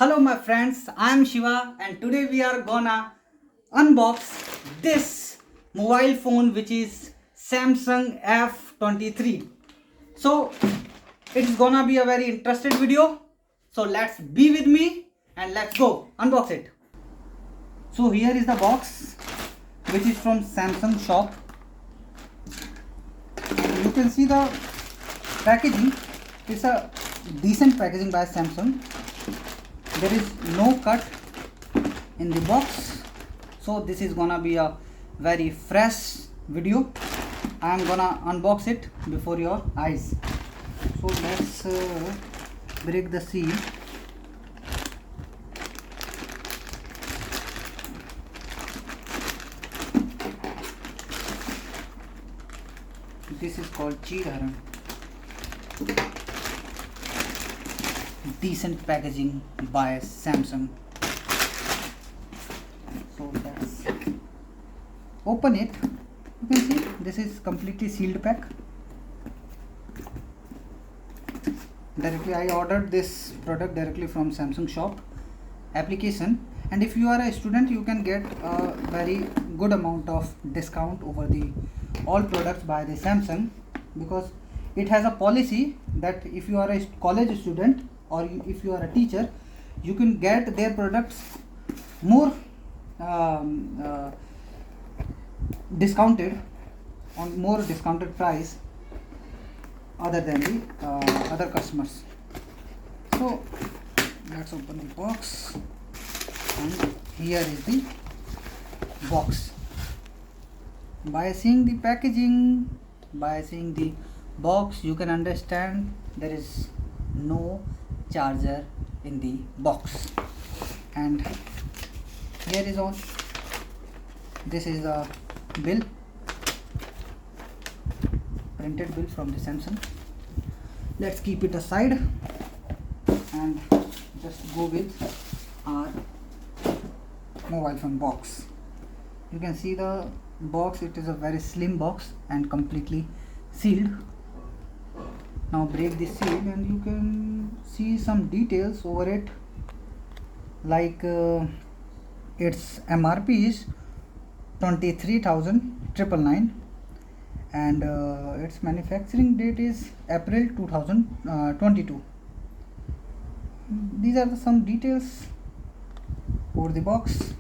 Hello my friends, I am Shiva and today we are gonna unbox this mobile phone which is Samsung F23. So it's gonna be a very interesting video. So let's be with me and let's go unbox it. So here is the box which is from Samsung shop. You can see the packaging. It's a decent packaging by Samsung. There is no cut in the box, so this is gonna be a very fresh video. I am gonna unbox it before your eyes. So let's break the seal. This is called Cheeraran. Decent packaging by Samsung. So let's open it. You can see this is completely sealed pack. Directly I ordered this product directly from Samsung shop application, and if you are a student you can get a very good amount of discount over the all products by the Samsung, because it has a policy that if you are a college student or if you are a teacher, you can get their products more discounted, on more discounted price other than the other customers. So let's open the box, and here is the box. By seeing the packaging, by seeing the box, you can understand there is no charger in the box. And here is all. This is the bill, printed bill from the Samsung. Let's keep it aside and just go with our mobile phone box. You can see the box. It is a very slim box and completely sealed. Now break the seal and you can see some details over it, like its MRP is 23,999 and its manufacturing date is April 2022. These are some details over the box,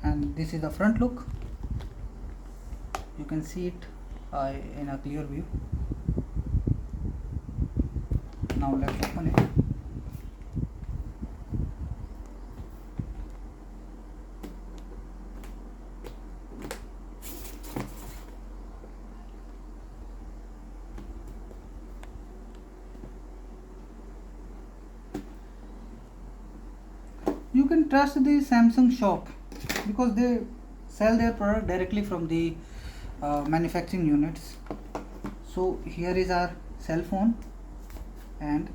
and this is the front look. You can see it in a clear view. Now let's open it. You can trust the Samsung shop because they sell their product directly from the manufacturing units. So here is our cell phone, and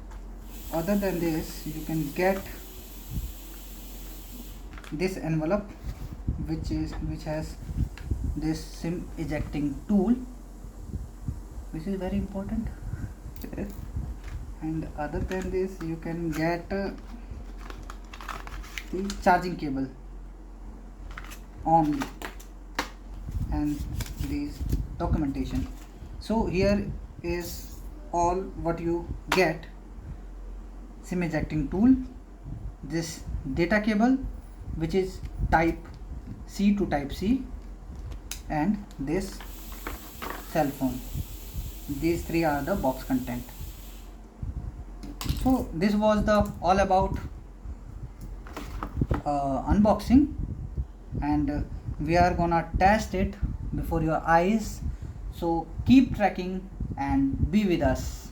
other than this you can get this envelope which has this SIM ejecting tool, which is very important. And other than this you can get the charging cable only, and this documentation. So here is all what you get: SIM ejecting tool, this data cable which is type C to type C, and this cell phone. These three are the box content. So this was the all about unboxing, and we are gonna test it before your eyes. So keep tracking and be with us.